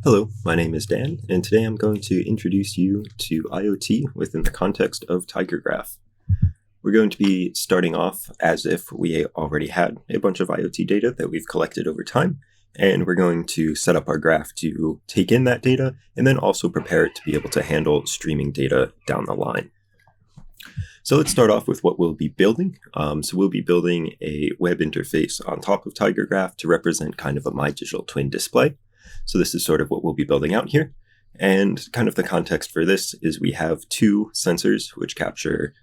Hello, my name is Dan, and today I'm going to introduce you to IoT within the context of TigerGraph. We're going to be starting off as if we already had a bunch of IoT data that we've collected over time, and we're going to set up our graph to take in that data and then also prepare it to be able to handle streaming data down the line. So let's start off with what we'll be building. So we'll be building a web interface on top of TigerGraph to represent kind of a My Digital Twin display. So this is sort of what we'll be building out here. And kind of the context for this is we have two sensors which capture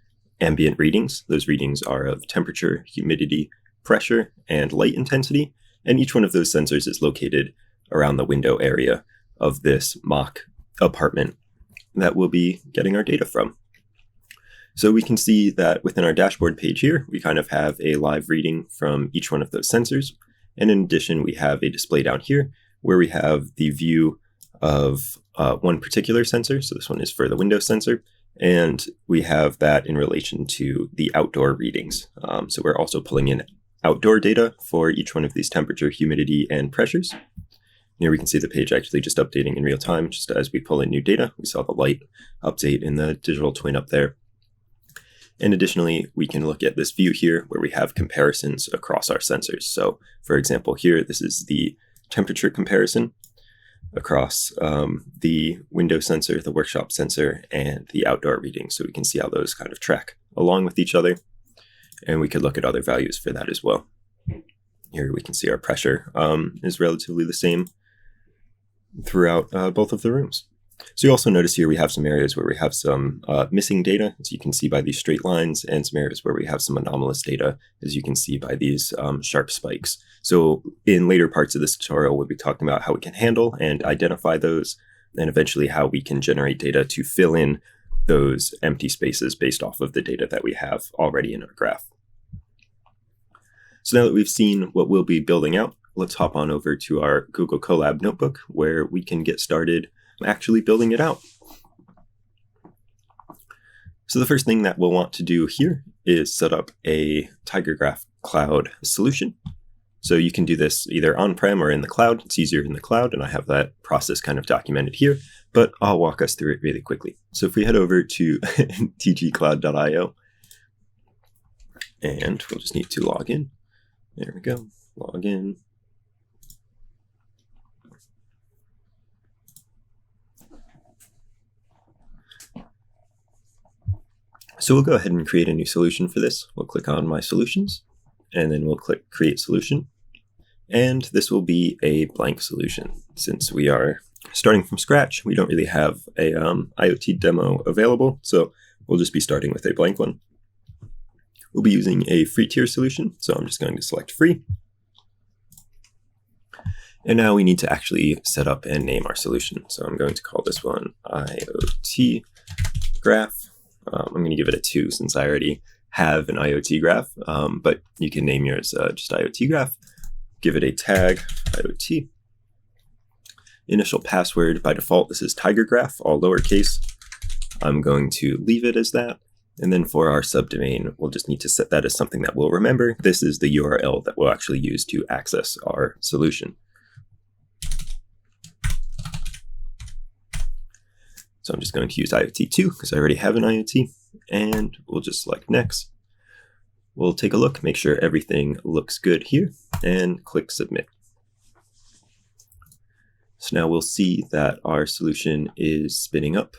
ambient readings. Those readings are of temperature, humidity, pressure, and light intensity. And each one of those sensors is located around the window area of this mock apartment that we'll be getting our data from. So we can see that within our dashboard page here, we kind of have a live reading from each one of those sensors. And in addition, we have a display down here where we have the view of one particular sensor. So this one is for the window sensor. And we have that in relation to the outdoor readings. So we're also pulling in outdoor data for each one of these temperature, humidity, and pressures. Here we can see the page actually just updating in real time, just as we pull in new data. We saw the light update in the digital twin up there. And additionally, we can look at this view here where we have comparisons across our sensors. So for example, here, this is the temperature comparison across the window sensor, the workshop sensor, and the outdoor reading. So we can see how those kind of track along with each other. And we could look at other values for that as well. Here we can see our pressure is relatively the same throughout both of the rooms. So you also notice here we have some areas where we have some missing data, as you can see by these straight lines, and some areas where we have some anomalous data, as you can see by these sharp spikes. So in later parts of this tutorial, we'll be talking about how we can handle and identify those, and eventually how we can generate data to fill in those empty spaces based off of the data that we have already in our graph. So now that we've seen what we'll be building out, let's hop on over to our Google Colab notebook where we can get started actually building it out. So the first thing that we'll want to do here is set up a TigerGraph cloud solution. So you can do this either on-prem or in the cloud. It's easier in the cloud, and I have that process kind of documented here, but I'll walk us through it really quickly. So if we head over to tgcloud.io, and we'll just need to log in. There we go, log in. So we'll go ahead and create a new solution for this. We'll click on My Solutions, and then we'll click Create Solution. And this will be a blank solution. Since we are starting from scratch, we don't really have a IoT demo available, so we'll just be starting with a blank one. We'll be using a free tier solution, so I'm just going to select free. And now we need to actually set up and name our solution. So I'm going to call this one IoT Graph. I'm going to give it a 2 since I already have an IoT graph, but you can name yours just IoT graph. Give it a tag, IoT. Initial password, by default, this is TigerGraph, all lowercase. I'm going to leave it as that. And then for our subdomain, we'll just need to set that as something that we'll remember. This is the URL that we'll actually use to access our solution. So I'm just going to use IoT2 because I already have an IoT, and we'll just select Next. We'll take a look, make sure everything looks good here, and click Submit. So now we'll see that our solution is spinning up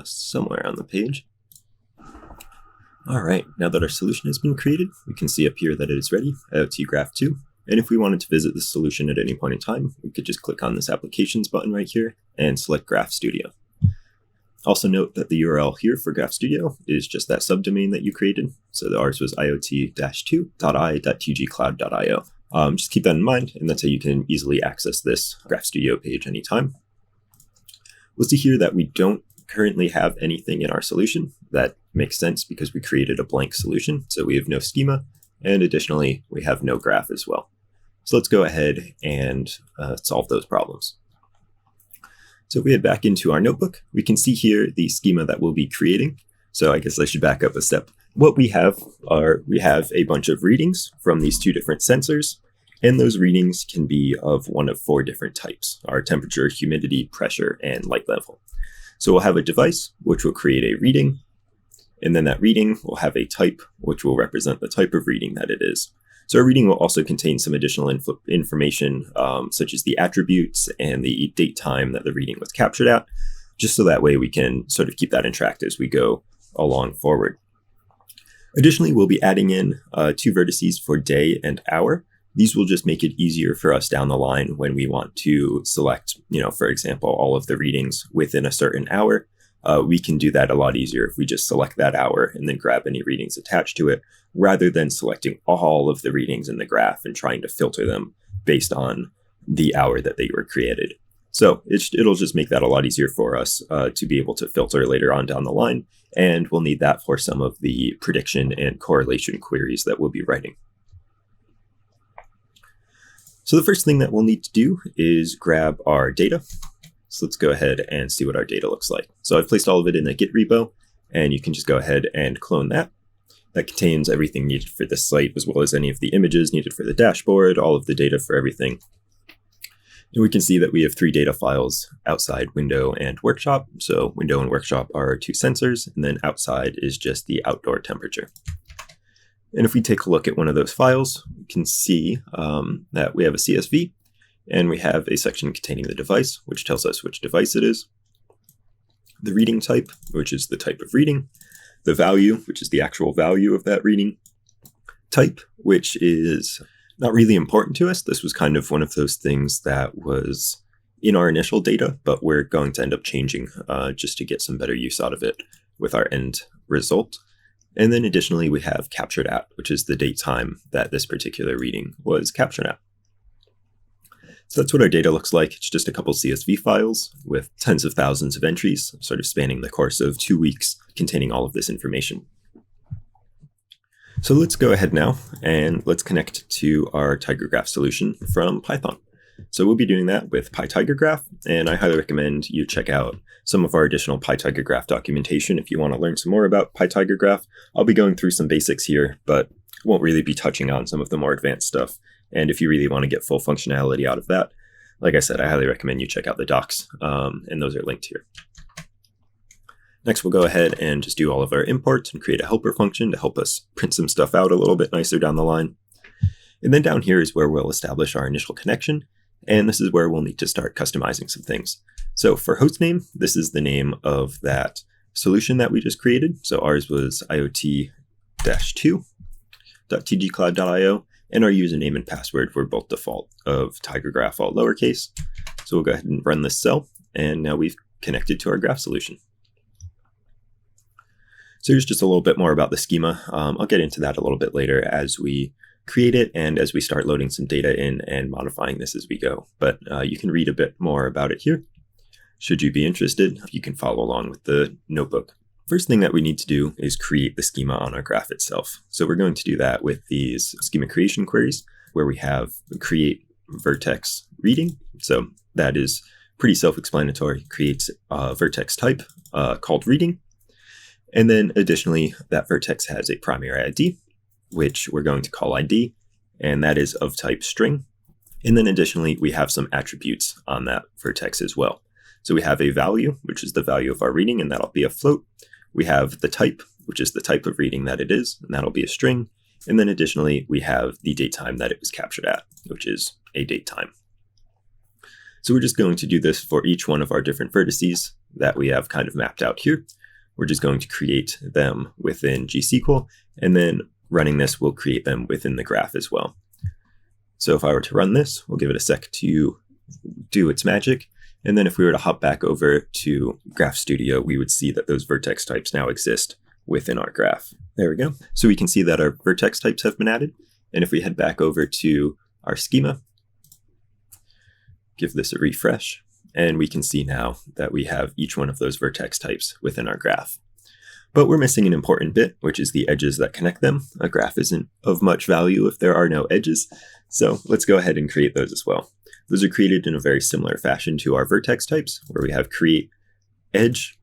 somewhere on the page. All right, now that our solution has been created, we can see up here that it is ready, IoT Graph 2. And if we wanted to visit this solution at any point in time, we could just click on this Applications button right here and select Graph Studio. Also note that the URL here for Graph Studio is just that subdomain that you created. So ours was iot-2.i.tgcloud.io. Just keep that in mind, and that's how you can easily access this Graph Studio page anytime. We'll see here that we don't currently have anything in our solution. That makes sense because we created a blank solution. So we have no schema, and additionally, we have no graph as well. So let's go ahead and solve those problems. So if we head back into our notebook, we can see here the schema that we'll be creating. So I guess I should back up a step. What we have a bunch of readings from these two different sensors, And those readings can be of one of 4 different types: our temperature, humidity, pressure, and light level. So we'll have a device, which will create a reading, and then that reading will have a type, which will represent the type of reading that it is. So our reading will also contain some additional information, such as the attributes and the date time that the reading was captured at, just so that way we can sort of keep that in track as we go along forward. Additionally, we'll be adding in 2 vertices for day and hour. These will just make it easier for us down the line when we want to select, for example, all of the readings within a certain hour. We can do that a lot easier if we just select that hour and then grab any readings attached to it, rather than selecting all of the readings in the graph and trying to filter them based on the hour that they were created. So it'll just make that a lot easier for us to be able to filter later on down the line, and we'll need that for some of the prediction and correlation queries that we'll be writing. So the first thing that we'll need to do is grab our data. So let's go ahead and see what our data looks like. So I've placed all of it in a Git repo, and you can just go ahead and clone that. That contains everything needed for this site, as well as any of the images needed for the dashboard, all of the data for everything. And we can see that we have 3 data files: outside, window, and workshop. So window and workshop are our 2 sensors, and then outside is just the outdoor temperature. And if we take a look at one of those files, we can see that we have a CSV, and we have a section containing the device, which tells us which device it is, the reading type, which is the type of reading, the value, which is the actual value of that reading, type, which is not really important to us. This was kind of one of those things that was in our initial data, but we're going to end up changing just to get some better use out of it with our end result. And then additionally, we have captured at, which is the date time that this particular reading was captured at. So that's what our data looks like. It's just a couple CSV files with tens of thousands of entries, sort of spanning the course of 2 weeks, containing all of this information. So let's go ahead now and let's connect to our TigerGraph solution from Python. So we'll be doing that with PyTigerGraph, and I highly recommend you check out some of our additional PyTigerGraph documentation if you want to learn some more about PyTigerGraph. I'll be going through some basics here, but won't really be touching on some of the more advanced stuff. And if you really want to get full functionality out of that, like I said, I highly recommend you check out the docs, and those are linked here. Next, we'll go ahead and just do all of our imports and create a helper function to help us print some stuff out a little bit nicer down the line. And then down here is where we'll establish our initial connection, and this is where we'll need to start customizing some things. So for hostname, this is the name of that solution that we just created. So ours was IoT-2.tgcloud.io, and our username and password were both default of TigerGraph, all lowercase. So we'll go ahead and run this cell, and now we've connected to our graph solution. So here's just a little bit more about the schema. I'll get into that a little bit later as we create it and as we start loading some data in and modifying this as we go. But you can read a bit more about it here. Should you be interested, you can follow along with the notebook. First thing that we need to do is create the schema on our graph itself. So we're going to do that with these schema creation queries where we have create vertex reading. So that is pretty self-explanatory. Creates a vertex type called reading. And then additionally, that vertex has a primary ID, which we're going to call ID, and that is of type string. And then additionally, we have some attributes on that vertex as well. So we have a value, which is the value of our reading, and that'll be a float. We have the type, which is the type of reading that it is, and that'll be a string. And then additionally, we have the date time that it was captured at, which is a date time. So we're just going to do this for each one of our different vertices that we have kind of mapped out here. We're just going to create them within GSQL, and then running this will create them within the graph as well. So if I were to run this, we'll give it a sec to do its magic. And then if we were to hop back over to Graph Studio, we would see that those vertex types now exist within our graph. There we go. So we can see that our vertex types have been added. And if we head back over to our schema, give this a refresh, and we can see now that we have each one of those vertex types within our graph. But we're missing an important bit, which is the edges that connect them. A graph isn't of much value if there are no edges. So let's go ahead and create those as well. Those are created in a very similar fashion to our vertex types, where we have create edge,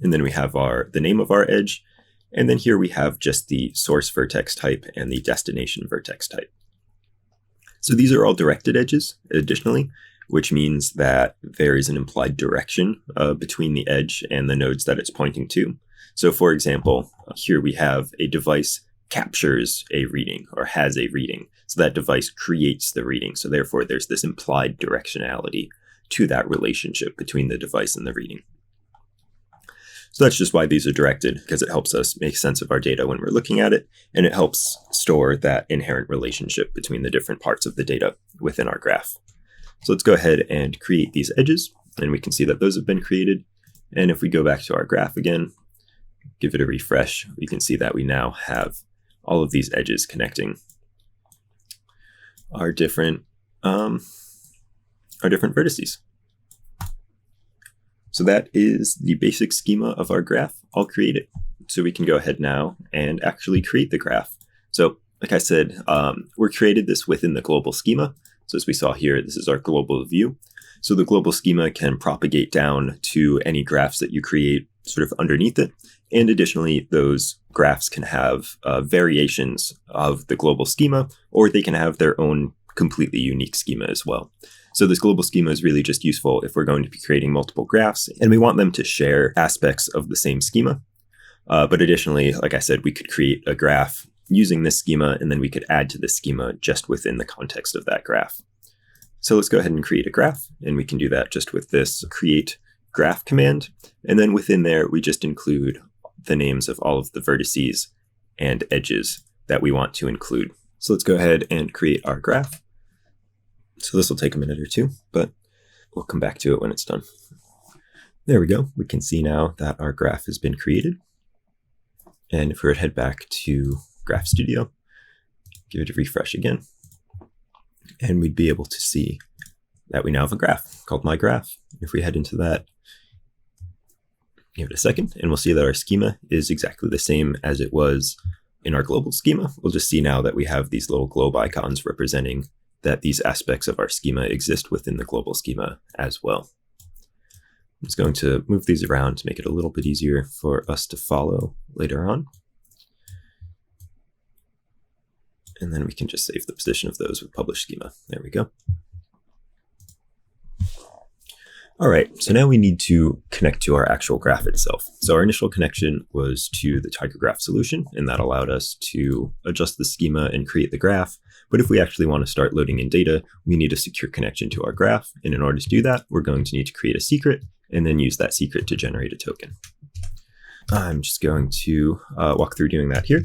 and then we have the name of our edge. And then here we have just the source vertex type and the destination vertex type. So these are all directed edges, additionally, which means that there is an implied direction between the edge and the nodes that it's pointing to. So for example, here we have a device captures a reading or has a reading. So that device creates the reading. So therefore, there's this implied directionality to that relationship between the device and the reading. So that's just why these are directed, because it helps us make sense of our data when we're looking at it, and it helps store that inherent relationship between the different parts of the data within our graph. So let's go ahead and create these edges, and we can see that those have been created. And if we go back to our graph again, give it a refresh, we can see that we now have all of these edges connecting our different vertices. So that is the basic schema of our graph all created. So we can go ahead now and actually create the graph. So like I said, we created this within the global schema. So as we saw here, this is our global view. So the global schema can propagate down to any graphs that you create sort of underneath it. And additionally, those graphs can have variations of the global schema, or they can have their own completely unique schema as well. So this global schema is really just useful if we're going to be creating multiple graphs and we want them to share aspects of the same schema. But additionally, like I said, we could create a graph using this schema, and then we could add to the schema just within the context of that graph. So let's go ahead and create a graph, and we can do that just with this create graph command. And then within there, we just include the names of all of the vertices and edges that we want to include. So let's go ahead and create our graph. So this will take a minute or two, but we'll come back to it when it's done. There we go. We can see now that our graph has been created. And if we were to head back to Graph Studio, give it a refresh again, and we'd be able to see that we now have a graph called My Graph. If we head into that, give it a second, and we'll see that our schema is exactly the same as it was in our global schema. We'll just see now that we have these little globe icons representing that these aspects of our schema exist within the global schema as well. I'm just going to move these around to make it a little bit easier for us to follow later on. And then we can just save the position of those with publish schema. There we go. All right, so now we need to connect to our actual graph itself. So our initial connection was to the TigerGraph solution, and that allowed us to adjust the schema and create the graph. But if we actually want to start loading in data, we need a secure connection to our graph. And in order to do that, we're going to need to create a secret and then use that secret to generate a token. I'm just going to walk through doing that here.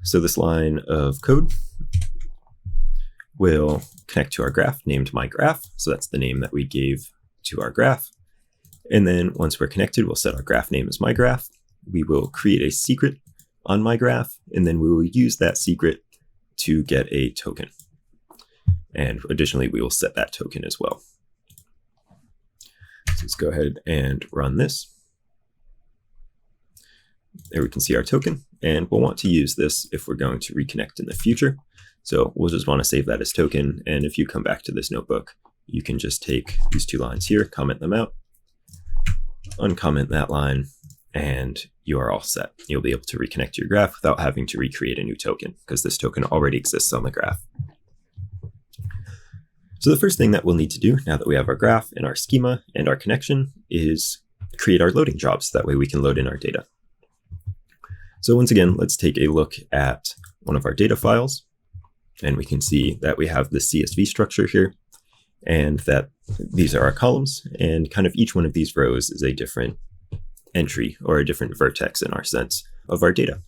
So this line of code will connect to our graph named My Graph. So that's the name that we gave to our graph. And then once we're connected, we'll set our graph name as My Graph. We will create a secret on My Graph, and then we will use that secret to get a token. And additionally, we will set that token as well. So let's go ahead and run this. There we can see our token, and we'll want to use this if we're going to reconnect in the future. So we'll just want to save that as token. And if you come back to this notebook, you can just take these two lines here, comment them out, uncomment that line, and you are all set. You'll be able to reconnect to your graph without having to recreate a new token because this token already exists on the graph. So the first thing that we'll need to do now that we have our graph and our schema and our connection is create our loading jobs. That way we can load in our data. So once again, let's take a look at one of our data files, and we can see that we have the CSV structure here, and that these are our columns, and kind of each one of these rows is a different entry or a different vertex in our sense of our data.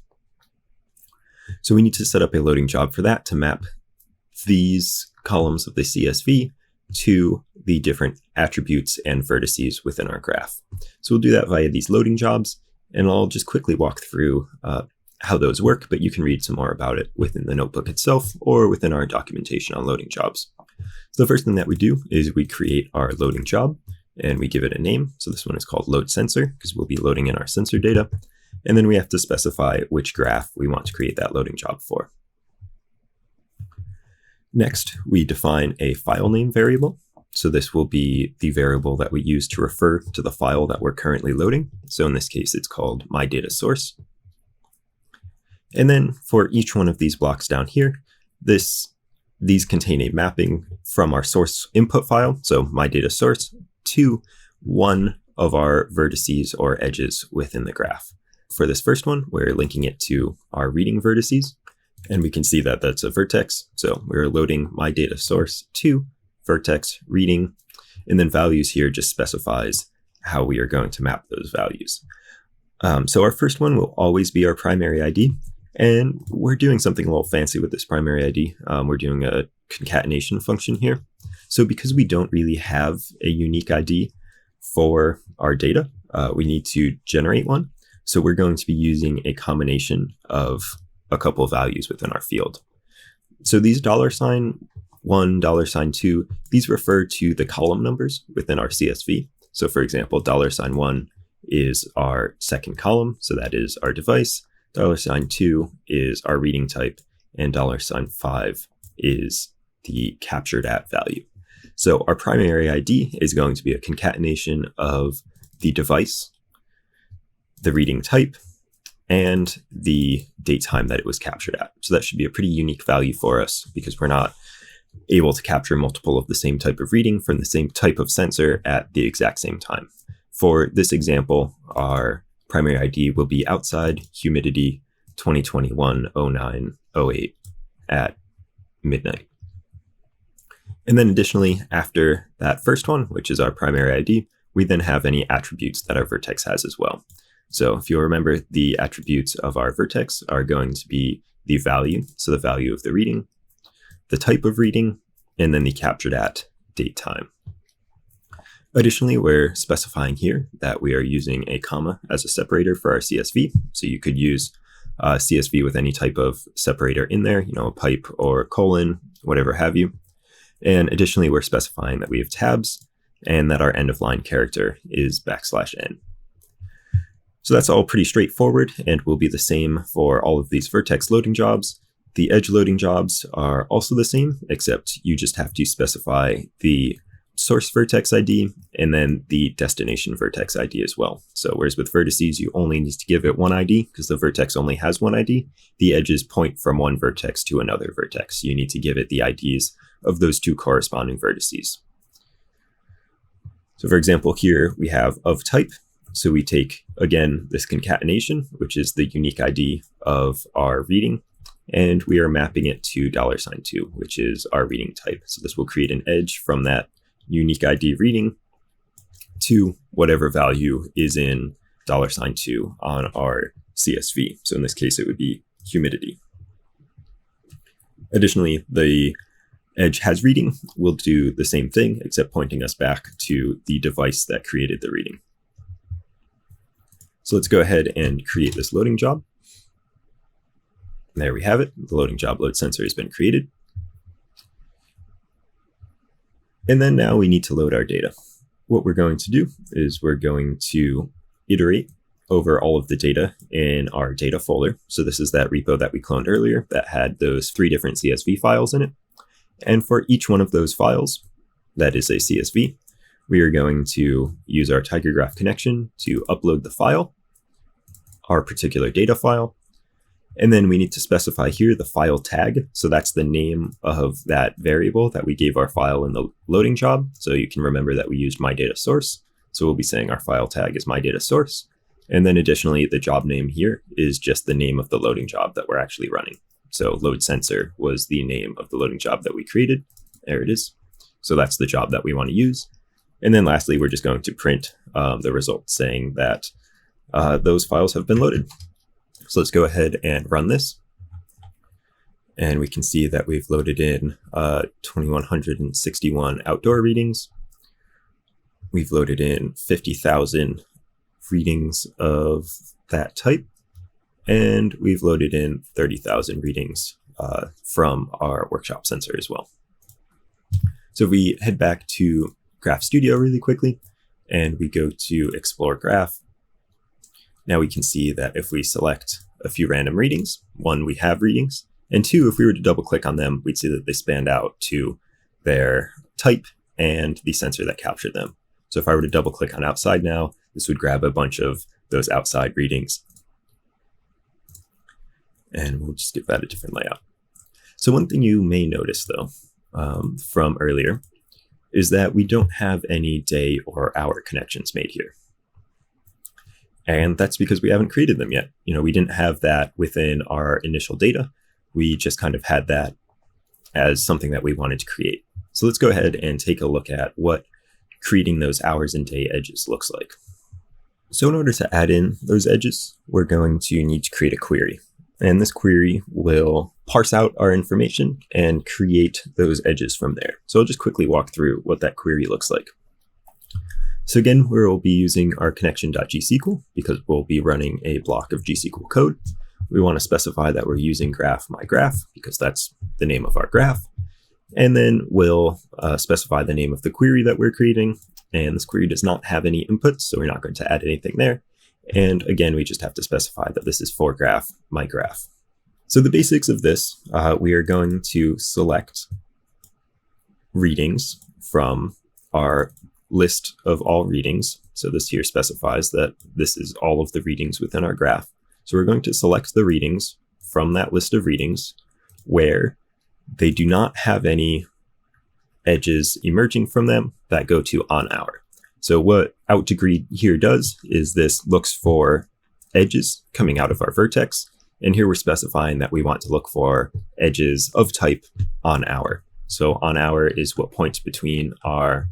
So we need to set up a loading job for that to map these columns of the CSV to the different attributes and vertices within our graph. So we'll do that via these loading jobs, and I'll just quickly walk through how those work, but you can read some more about it within the notebook itself or within our documentation on loading jobs. So the first thing that we do is we create our loading job and we give it a name. So this one is called load sensor because we'll be loading in our sensor data. And then we have to specify which graph we want to create that loading job for. Next, we define a file name variable. So this will be the variable that we use to refer to the file that we're currently loading. So in this case, it's called my data source. And then for each one of these blocks down here, this these contain a mapping from our source input file, so my data source, to one of our vertices or edges within the graph. For this first one, we're linking it to our reading vertices, and we can see that that's a vertex. So we're loading my data source to vertex reading, and then values here just specifies how we are going to map those values. So our first one will always be our primary ID, and we're doing something a little fancy with this primary ID. We're doing a concatenation function here. So because we don't really have a unique ID for our data, we need to generate one. So we're going to be using a combination of a couple of values within our field. So these $1, $2, these refer to the column numbers within our CSV. So for example, $1 is our second column, so that is our device. $2 is our reading type, and $5 is the captured at value. So our primary ID is going to be a concatenation of the device, the reading type, and the date time that it was captured at. So that should be a pretty unique value for us because we're not able to capture multiple of the same type of reading from the same type of sensor at the exact same time. For this example, our primary ID will be outside humidity 2021-09-08 at midnight. And then additionally, after that first one, which is our primary ID, we then have any attributes that our vertex has as well. So if you'll remember, the attributes of our vertex are going to be the value, so the value of the reading, the type of reading, and then the captured at date time. Additionally, we're specifying here that we are using a comma as a separator for our CSV. So you could use CSV with any type of separator in there, a pipe or a colon, whatever have you. And additionally, we're specifying that we have tabs and that our end of line character is \n. So that's all pretty straightforward and will be the same for all of these vertex loading jobs. The edge loading jobs are also the same, except you just have to specify the source vertex ID and then the destination vertex ID as well. So whereas with vertices, you only need to give it one ID because the vertex only has one ID, the edges point from one vertex to another vertex. You need to give it the IDs of those two corresponding vertices. So for example, here we have of type. So we take, again, this concatenation, which is the unique ID of our reading, and we are mapping it to $2, which is our reading type. So this will create an edge from that unique ID reading to whatever value is in $2 on our CSV. So in this case, it would be humidity. Additionally, the edge has reading will do the same thing, except pointing us back to the device that created the reading. So let's go ahead and create this loading job. There we have it. The loading job load sensor has been created. And then now we need to load our data. What we're going to do is we're going to iterate over all of the data in our data folder. So this is that repo that we cloned earlier that had those 3 different CSV files in it. And for each one of those files, that is a CSV, we are going to use our TigerGraph connection to upload the file, our particular data file, and then we need to specify here the file tag. So that's the name of that variable that we gave our file in the loading job. So you can remember that we used my data source. So we'll be saying our file tag is my data source. And then additionally, the job name here is just the name of the loading job that we're actually running. So load sensor was the name of the loading job that we created. There it is. So that's the job that we want to use. And then lastly, we're just going to print the result saying that those files have been loaded. So let's go ahead and run this. And we can see that we've loaded in 2,161 outdoor readings. We've loaded in 50,000 readings of that type. And we've loaded in 30,000 readings from our workshop sensor as well. So if we head back to Graph Studio really quickly, and we go to Explore Graph, now we can see that if we select a few random readings, 1, we have readings, and 2, if we were to double click on them, we'd see that they spanned out to their type and the sensor that captured them. So if I were to double click on outside now, this would grab a bunch of those outside readings. And we'll just give that a different layout. So one thing you may notice though, from earlier, is that we don't have any day or hour connections made here. And that's because we haven't created them yet. We didn't have that within our initial data. We just kind of had that as something that we wanted to create. So let's go ahead and take a look at what creating those hours and day edges looks like. So in order to add in those edges, we're going to need to create a query. And this query will parse out our information and create those edges from there. So I'll just quickly walk through what that query looks like. So again, we'll be using our connection.gsql because we'll be running a block of GSQL code. We want to specify that we're using graph mygraph because that's the name of our graph. And then we'll specify the name of the query that we're creating. And this query does not have any inputs, so we're not going to add anything there. And again, we just have to specify that this is for graph mygraph. So the basics of this, we are going to select readings from our list of all readings. So this here specifies that this is all of the readings within our graph. So we're going to select the readings from that list of readings where they do not have any edges emerging from them that go to on hour. So what outDegree here does is this looks for edges coming out of our vertex. And here we're specifying that we want to look for edges of type on hour. So on hour is what points between our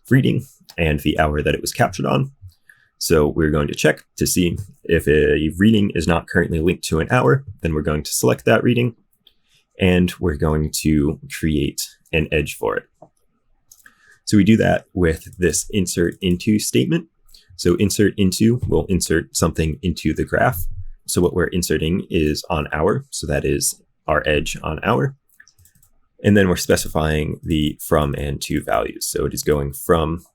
reading and the hour that it was captured on. So we're going to check to see if a reading is not currently linked to an hour, then we're going to select that reading and we're going to create an edge for it. So we do that with this insert into statement. So insert into will insert something into the graph. So what we're inserting is on hour. So that is our edge on hour. And then we're specifying the from and to values. So it is going from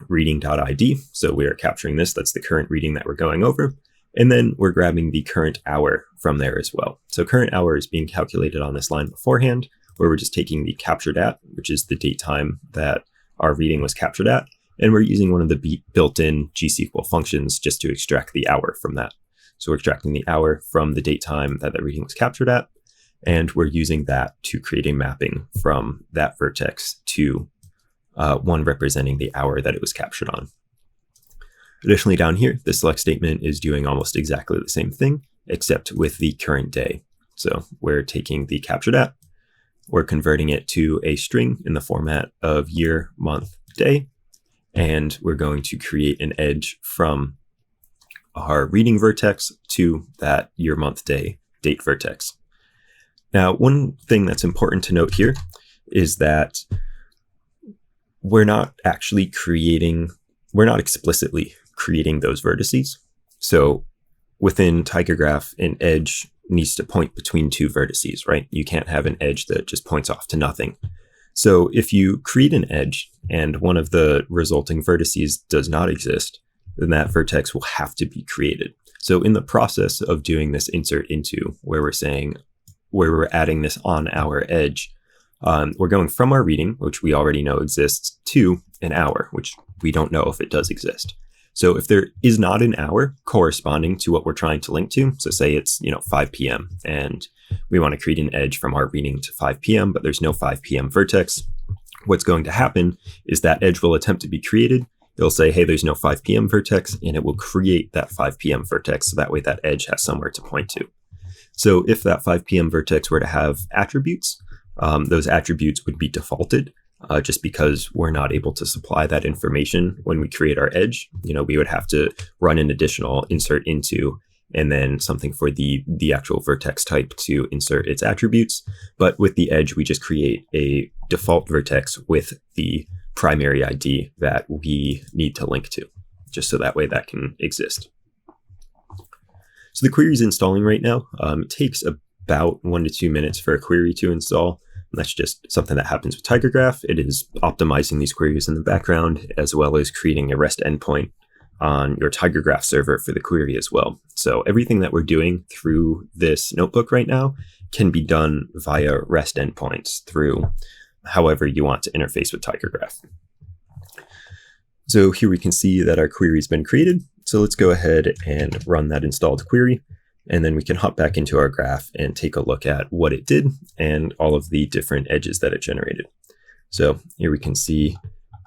reading.id. So we are capturing this. That's the current reading that we're going over. And then we're grabbing the current hour from there as well. So current hour is being calculated on this line beforehand, where we're just taking the captured at, which is the date time that our reading was captured at. And we're using one of the built-in GSQL functions just to extract the hour from that. So we're extracting the hour from the date time that the reading was captured at. And we're using that to create a mapping from that vertex to one representing the hour that it was captured on. Additionally, down here, the select statement is doing almost exactly the same thing, except with the current day. So we're taking the captured at, we're converting it to a string in the format of year, month, day, and we're going to create an edge from our reading vertex to that year, month, day, date vertex. Now, one thing that's important to note here is that we're not explicitly creating those vertices. So within TigerGraph, an edge needs to point between two vertices, right? You can't have an edge that just points off to nothing. So if you create an edge and one of the resulting vertices does not exist, then that vertex will have to be created. So in the process of doing this insert into, where we're adding this on our edge, we're going from our reading, which we already know exists, to an hour, which we don't know if it does exist. So if there is not an hour corresponding to what we're trying to link to, so say it's 5 p.m. and we want to create an edge from our reading to 5 p.m., but there's no 5 p.m. vertex, what's going to happen is that edge will attempt to be created. It'll say, hey, there's no 5 p.m. vertex, and it will create that 5 p.m. vertex. So that way that edge has somewhere to point to. So if that 5 p.m. vertex were to have attributes, those attributes would be defaulted just because we're not able to supply that information when we create our edge. We would have to run an additional insert into and then something for the actual vertex type to insert its attributes. But with the edge, we just create a default vertex with the primary ID that we need to link to, just so that way that can exist. So the query is installing right now. It takes about 1 to 2 minutes for a query to install. And that's just something that happens with TigerGraph. It is optimizing these queries in the background, as well as creating a REST endpoint on your TigerGraph server for the query as well. So everything that we're doing through this notebook right now can be done via REST endpoints through however you want to interface with TigerGraph. So here we can see that our query has been created. So let's go ahead and run that installed query. And then we can hop back into our graph and take a look at what it did and all of the different edges that it generated. So here we can see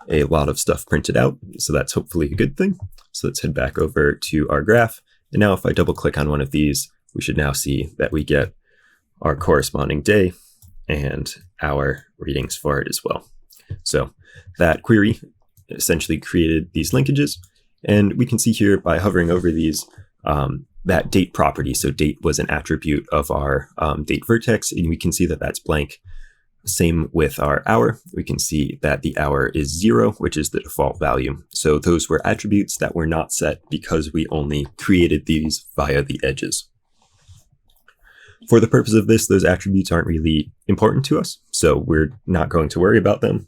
a lot of stuff printed out. So that's hopefully a good thing. So let's head back over to our graph. And now if I double click on one of these, we should now see that we get our corresponding day and our readings for it as well. So that query essentially created these linkages. And we can see here by hovering over these, that date property. So date was an attribute of our date vertex, and we can see that that's blank. Same with our hour. We can see that the hour is 0, which is the default value. So those were attributes that were not set because we only created these via the edges. For the purpose of this, those attributes aren't really important to us, so we're not going to worry about them.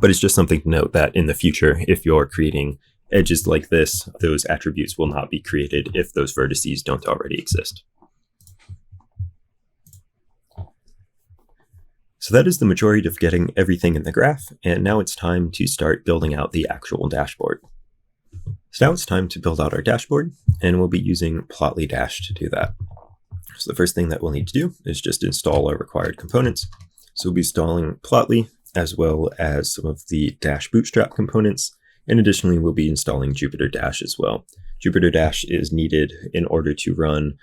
But it's just something to note that in the future, if you're creating edges like this, those attributes will not be created if those vertices don't already exist. So that is the majority of getting everything in the graph, and now it's time to start building out the actual dashboard. So now it's time to build out our dashboard, and we'll be using Plotly Dash to do that. So the first thing that we'll need to do is just install our required components. So we'll be installing Plotly as well as some of the Dash Bootstrap components. And additionally, we'll be installing Jupyter Dash as well. Jupyter Dash is needed in order to run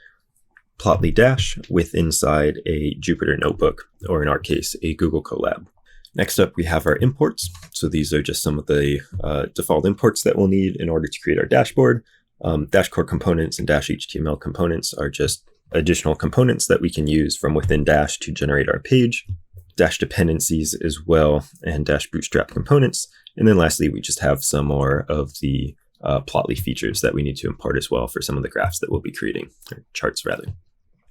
Plotly Dash with inside a Jupyter notebook, or in our case, a Google Colab. Next up, we have our imports. So these are just some of the default imports that we'll need in order to create our dashboard. Dash Core components and Dash HTML components are just additional components that we can use from within Dash to generate our page. Dash dependencies as well, and Dash Bootstrap components. And then lastly, we just have some more of the Plotly features that we need to import as well for some of the graphs that we'll be creating, or charts rather.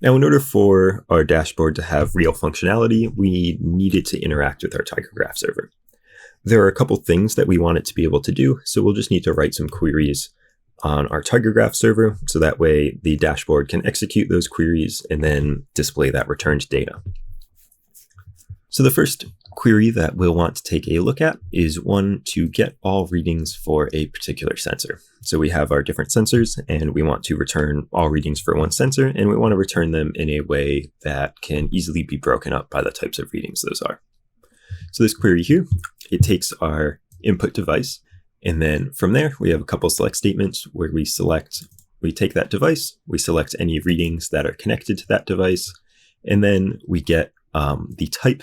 Now, in order for our dashboard to have real functionality, we need it to interact with our TigerGraph server. There are a couple things that we want it to be able to do, so we'll just need to write some queries on our TigerGraph server, so that way the dashboard can execute those queries and then display that returned data. So the first query that we'll want to take a look at is one to get all readings for a particular sensor. So we have our different sensors, and we want to return all readings for one sensor, and we want to return them in a way that can easily be broken up by the types of readings those are. So this query here, it takes our input device, and then from there, we have a couple select statements where we take that device, we select any readings that are connected to that device, and then we get the type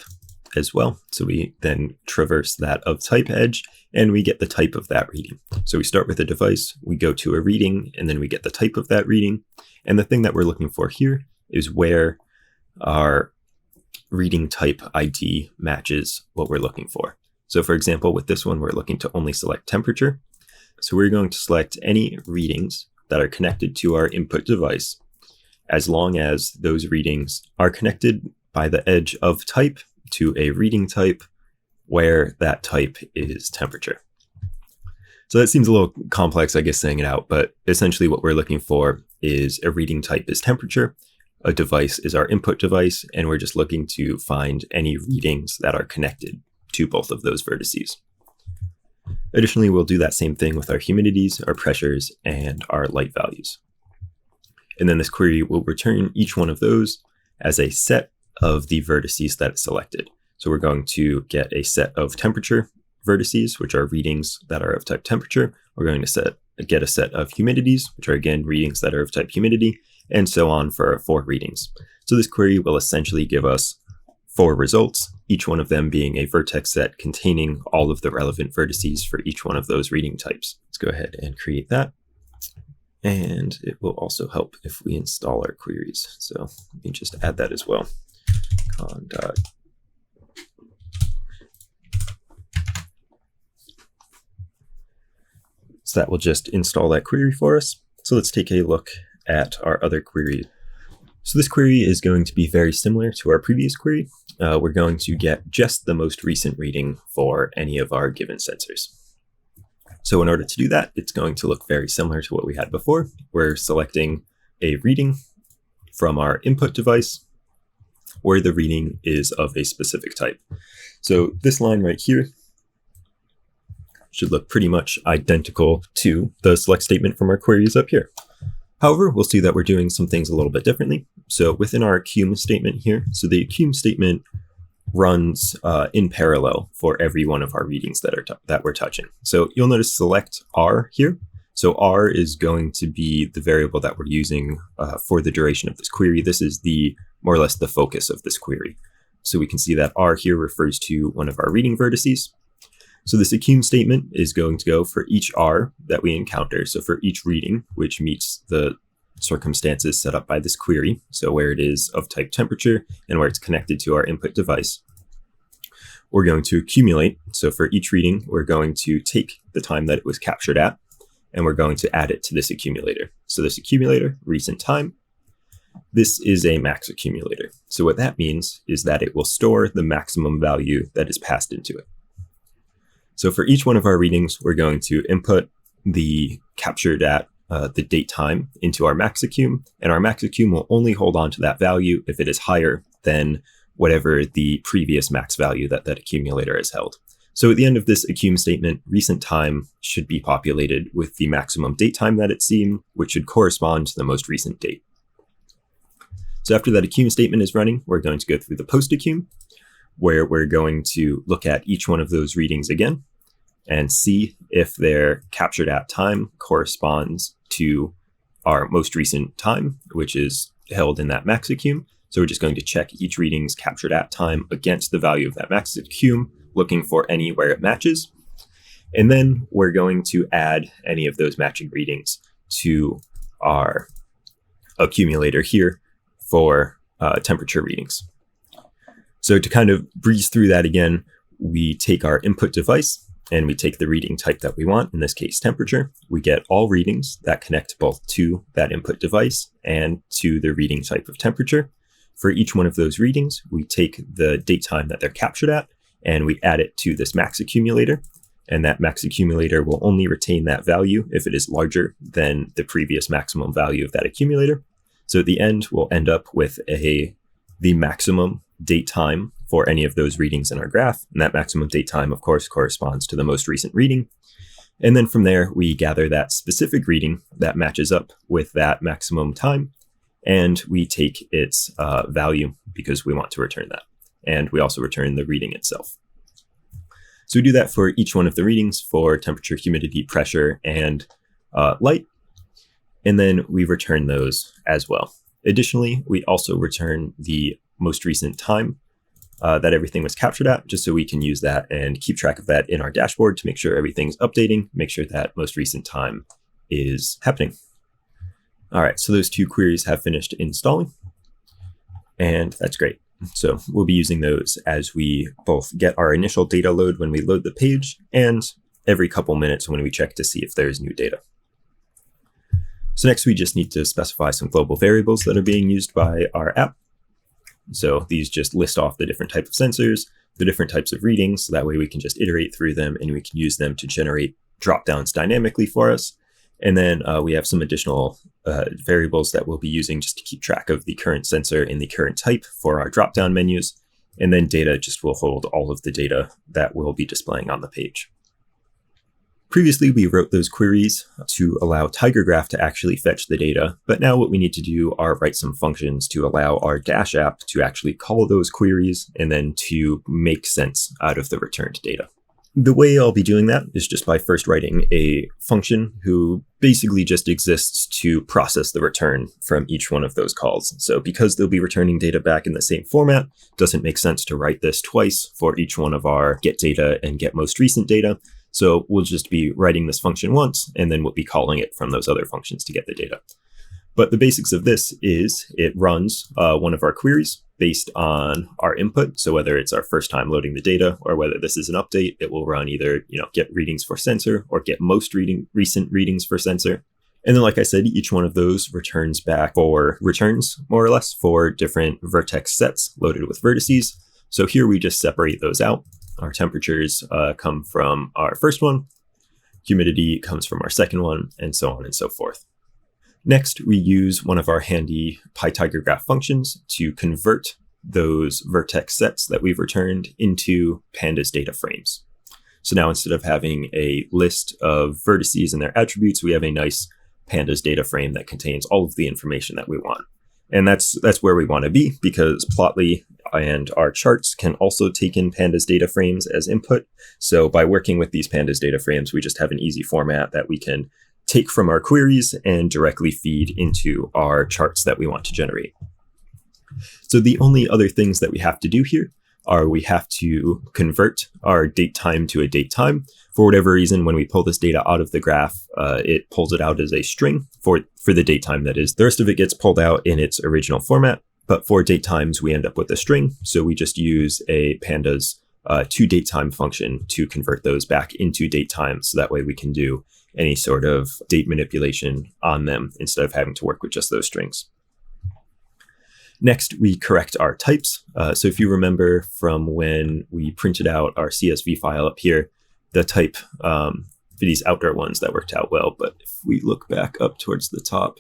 as well. So we then traverse that of type edge, and we get the type of that reading. So we start with a device, we go to a reading, and then we get the type of that reading. And the thing that we're looking for here is where our reading type ID matches what we're looking for. So for example, with this one, we're looking to only select temperature. So we're going to select any readings that are connected to our input device, as long as those readings are connected by the edge of type to a reading type where that type is temperature. So that seems a little complex, I guess, saying it out, but essentially what we're looking for is a reading type is temperature, a device is our input device, and we're just looking to find any readings that are connected to both of those vertices. Additionally, we'll do that same thing with our humidities, our pressures, and our light values. And then this query will return each one of those as a set of the vertices that it's selected. So we're going to get a set of temperature vertices, which are readings that are of type temperature. We're going to get a set of humidities, which are again readings that are of type humidity, and so on for 4 readings. So this query will essentially give us 4 results, each one of them being a vertex set containing all of the relevant vertices for each one of those reading types. Let's go ahead and create that. And it will also help if we install our queries. So let me just add that as well. So that will just install that query for us. So let's take a look at our other query. So this query is going to be very similar to our previous query. We're going to get just the most recent reading for any of our given sensors. So in order to do that, it's going to look very similar to what we had before. We're selecting a reading from our input device, where the reading is of a specific type. So this line right here should look pretty much identical to the select statement from our queries up here. However, we'll see that we're doing some things a little bit differently. So within our cum statement here, so the cum statement runs in parallel for every one of our readings that we're touching. So you'll notice select R here. So R is going to be the variable that we're using for the duration of this query. This is more or less the focus of this query. So we can see that R here refers to one of our reading vertices. So this cum statement is going to go for each R that we encounter. So for each reading, which meets the circumstances set up by this query, so where it is of type temperature and where it's connected to our input device, we're going to accumulate. So for each reading, we're going to take the time that it was captured at, and we're going to add it to this accumulator. So this accumulator, recent time, this is a max accumulator. So what that means is that it will store the maximum value that is passed into it. So for each one of our readings, we're going to input the captured at the date time into our max accum, and our max accum will only hold on to that value if it is higher than whatever the previous max value that accumulator has held. So at the end of this accum statement, recent time should be populated with the maximum date time that it's seen, which should correspond to the most recent date. So after that accum statement is running, we're going to go through the post accum, where we're going to look at each one of those readings again and see if their captured at time corresponds to our most recent time, which is held in that max accum. So we're just going to check each reading's captured at time against the value of that max accum, looking for any where it matches. And then we're going to add any of those matching readings to our accumulator here for temperature readings. So to kind of breeze through that again, we take our input device and we take the reading type that we want, in this case, temperature. We get all readings that connect both to that input device and to the reading type of temperature. For each one of those readings, we take the date time that they're captured at and we add it to this max accumulator. And that max accumulator will only retain that value if it is larger than the previous maximum value of that accumulator. So at the end, we'll end up with the maximum date time for any of those readings in our graph. And that maximum date time, of course, corresponds to the most recent reading. And then from there, we gather that specific reading that matches up with that maximum time, and we take its value because we want to return that. And we also return the reading itself. So we do that for each one of the readings for temperature, humidity, pressure, and light. And then we return those as well. Additionally, we also return the most recent time that everything was captured at, just so we can use that and keep track of that in our dashboard to make sure everything's updating, make sure that most recent time is happening. All right, so those two queries have finished installing, and that's great. So we'll be using those as we both get our initial data load when we load the page and every couple minutes when we check to see if there's new data. So next, we just need to specify some global variables that are being used by our app. So these just list off the different types of sensors, the different types of readings, so that way we can just iterate through them and we can use them to generate dropdowns dynamically for us. And then we have some additional variables that we'll be using just to keep track of the current sensor and the current type for our dropdown menus. And then data just will hold all of the data that we'll be displaying on the page. Previously, we wrote those queries to allow TigerGraph to actually fetch the data, but now what we need to do are write some functions to allow our Dash app to actually call those queries and then to make sense out of the returned data. The way I'll be doing that is just by first writing a function who basically just exists to process the return from each one of those calls. So because they'll be returning data back in the same format, it doesn't make sense to write this twice for each one of our get data and get most recent data. So we'll just be writing this function once, and then we'll be calling it from those other functions to get the data. But the basics of this is it runs one of our queries based on our input. So whether it's our first time loading the data or whether this is an update, it will run either get readings for sensor or get most recent readings for sensor. And then, like I said, each one of those returns back or returns more or less for different vertex sets loaded with vertices. So here we just separate those out. Our temperatures come from our first one, humidity comes from our second one, and so on and so forth. Next, we use one of our handy TigerGraph functions to convert those vertex sets that we've returned into pandas data frames. So now instead of having a list of vertices and their attributes, we have a nice pandas data frame that contains all of the information that we want. And that's where we want to be, because Plotly and our charts can also take in pandas data frames as input. So by working with these pandas data frames, we just have an easy format that we can take from our queries and directly feed into our charts that we want to generate. So the only other things that we have to do here are we have to convert our date time to a date time. For whatever reason, when we pull this data out of the graph, it pulls it out as a string for the date time, that is. The rest of it gets pulled out in its original format, but for date times, we end up with a string. So we just use a pandas toDateTime function to convert those back into date time. So that way we can do any sort of date manipulation on them instead of having to work with just those strings. Next, we correct our types. So if you remember from when we printed out our CSV file up here, the type for these outdoor ones, that worked out well. But if we look back up towards the top,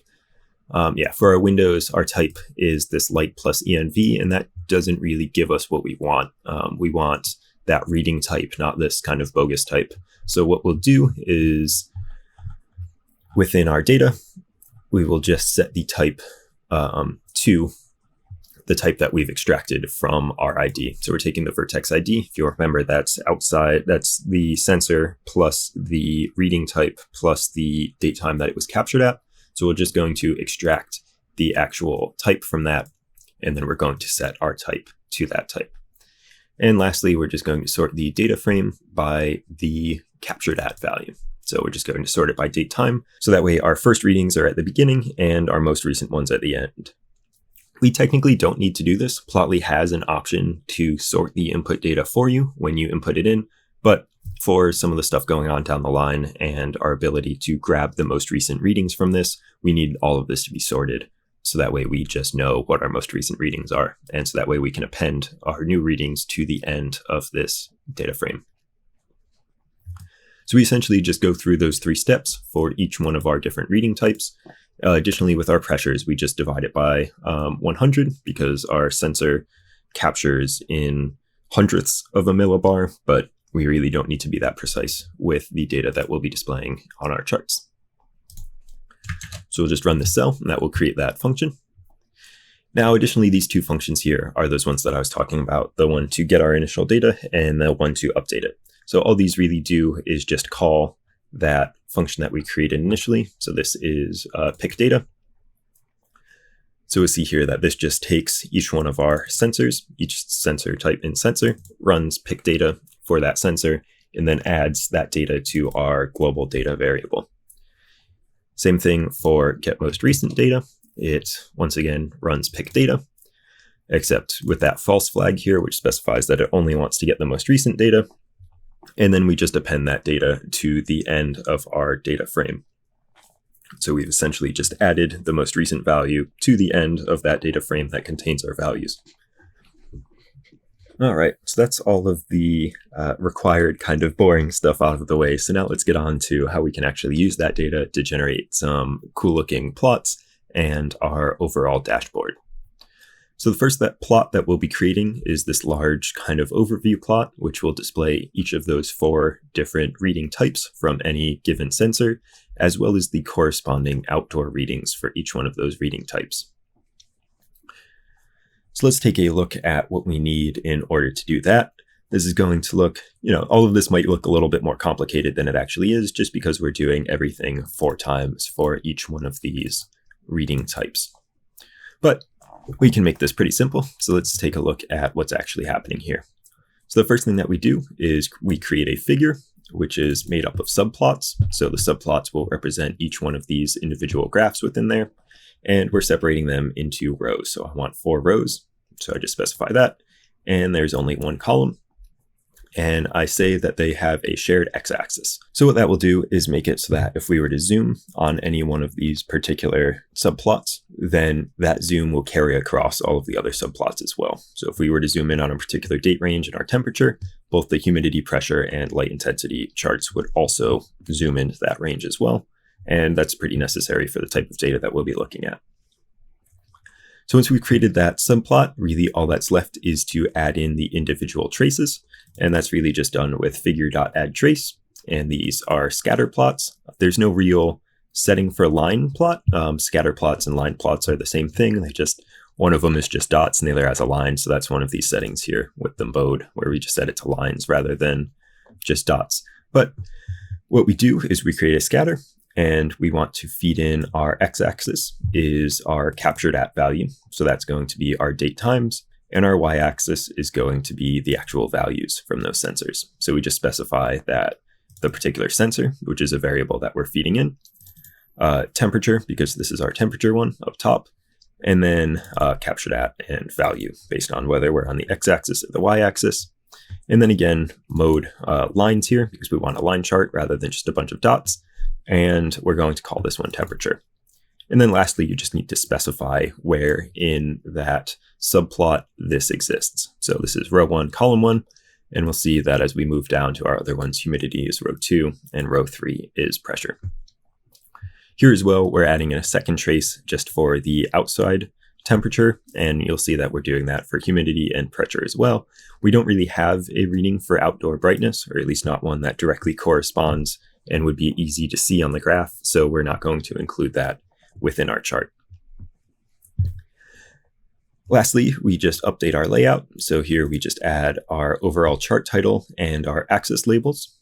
for our windows, our type is this light plus env, and that doesn't really give us what we want. We want that reading type, not this kind of bogus type. So what we'll do is within our data, we will just set the type to the type that we've extracted from our ID. So we're taking the vertex ID. If you remember, that's the sensor plus the reading type plus the date time that it was captured at. So we're just going to extract the actual type from that, and then we're going to set our type to that type. And lastly, we're just going to sort the data frame by the captured at value. So we're just going to sort it by date time. So that way our first readings are at the beginning and our most recent ones at the end. We technically don't need to do this. Plotly has an option to sort the input data for you when you input it in, but for some of the stuff going on down the line and our ability to grab the most recent readings from this, we need all of this to be sorted. So that way we just know what our most recent readings are. And so that way we can append our new readings to the end of this data frame. So we essentially just go through those 3 steps for each one of our different reading types. Additionally, with our pressures, we just divide it by 100 because our sensor captures in hundredths of a millibar, but we really don't need to be that precise with the data that we'll be displaying on our charts. So we'll just run this cell, and that will create that function. Now, additionally, these 2 functions here are those ones that I was talking about, the one to get our initial data and the one to update it. So all these really do is just call that function that we created initially. So this is pick data. So we'll see here that this just takes each one of our sensors, each sensor type in sensor, runs pick data for that sensor, and then adds that data to our global data variable. Same thing for get most recent data. It once again runs pick data, except with that false flag here, which specifies that it only wants to get the most recent data. And then we just append that data to the end of our data frame. So we've essentially just added the most recent value to the end of that data frame that contains our values. All right, so that's all of the required kind of boring stuff out of the way. So now let's get on to how we can actually use that data to generate some cool looking plots and our overall dashboard. So the first plot that we'll be creating is this large kind of overview plot, which will display each of those 4 different reading types from any given sensor, as well as the corresponding outdoor readings for each one of those reading types. So let's take a look at what we need in order to do that. This is going to look, all of this might look a little bit more complicated than it actually is, just because we're doing everything 4 times for each one of these reading types. But we can make this pretty simple. So let's take a look at what's actually happening here. So the first thing that we do is we create a figure, which is made up of subplots. So the subplots will represent each one of these individual graphs within there. And we're separating them into rows. So I want 4 rows. So I just specify that. And there's only 1 column. And I say that they have a shared x-axis. So what that will do is make it so that if we were to zoom on any one of these particular subplots, then that zoom will carry across all of the other subplots as well. So if we were to zoom in on a particular date range and our temperature, both the humidity, pressure, and light intensity charts would also zoom into that range as well. And that's pretty necessary for the type of data that we'll be looking at. So once we've created that subplot, really all that's left is to add in the individual traces. And that's really just done with figure.addTrace. And these are scatter plots. There's no real setting for line plot. Scatter plots and line plots are the same thing. One of them is just dots and the other has a line. So that's one of these settings here with the mode where we just set it to lines rather than just dots. But what we do is we create a scatter and we want to feed in our x-axis is our captured at value. So that's going to be our date times. And our y-axis is going to be the actual values from those sensors. So we just specify that the particular sensor, which is a variable that we're feeding in, temperature, because this is our temperature one up top, and then captured at and value based on whether we're on the x-axis or the y-axis. And then again, mode lines here because we want a line chart rather than just a bunch of dots. And we're going to call this one temperature. And then lastly, you just need to specify where in that subplot this exists. So this is row 1, column 1. And we'll see that as we move down to our other ones, humidity is row 2 and row 3 is pressure. Here as well, we're adding in a second trace just for the outside temperature, and you'll see that we're doing that for humidity and pressure as well. We don't really have a reading for outdoor brightness, or at least not one that directly corresponds and would be easy to see on the graph, so we're not going to include that within our chart. Lastly, we just update our layout. So here we just add our overall chart title and our axis labels.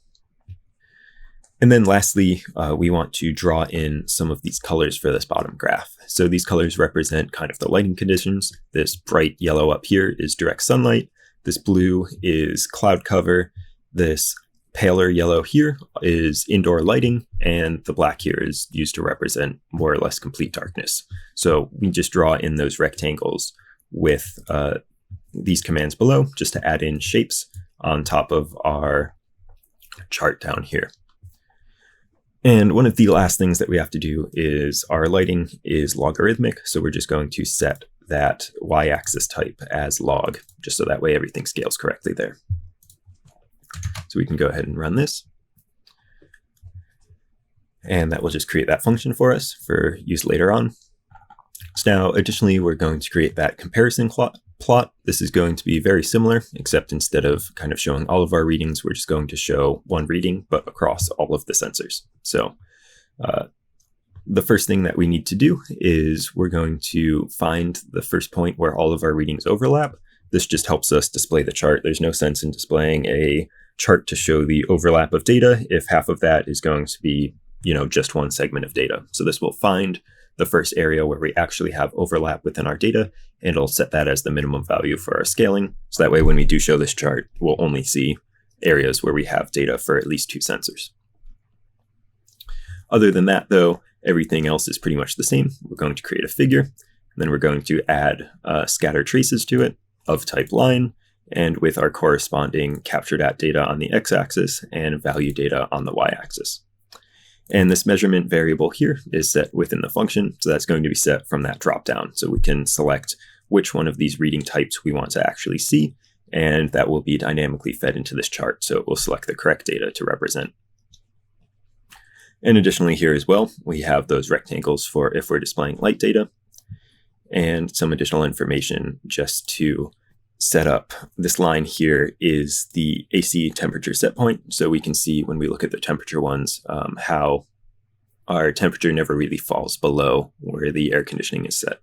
And then lastly, we want to draw in some of these colors for this bottom graph. So these colors represent kind of the lighting conditions. This bright yellow up here is direct sunlight. This blue is cloud cover. This paler yellow here is indoor lighting. And the black here is used to represent more or less complete darkness. So we just draw in those rectangles with these commands below just to add in shapes on top of our chart down here. And one of the last things that we have to do is our lighting is logarithmic. So we're just going to set that y-axis type as log, just so that way everything scales correctly there. So we can go ahead and run this. And that will just create that function for us for use later on. So now, additionally, we're going to create that comparison plot. This is going to be very similar, except instead of kind of showing all of our readings, we're just going to show one reading, but across all of the sensors. So the first thing that we need to do is we're going to find the first point where all of our readings overlap. This just helps us display the chart. There's no sense in displaying a chart to show the overlap of data if half of that is going to be, just one segment of data. So this will find the first area where we actually have overlap within our data, and it'll set that as the minimum value for our scaling. So that way, when we do show this chart, we'll only see areas where we have data for at least 2 sensors. Other than that, though, everything else is pretty much the same. We're going to create a figure, and then we're going to add scatter traces to it of type line, and with our corresponding captured at data on the x-axis and value data on the y-axis. And this measurement variable here is set within the function. So that's going to be set from that dropdown. So we can select which one of these reading types we want to actually see. And that will be dynamically fed into this chart. So it will select the correct data to represent. And additionally here as well, we have those rectangles for if we're displaying light data and some additional information just to set up. This line here is the AC temperature set point. So we can see when we look at the temperature ones, how our temperature never really falls below where the air conditioning is set.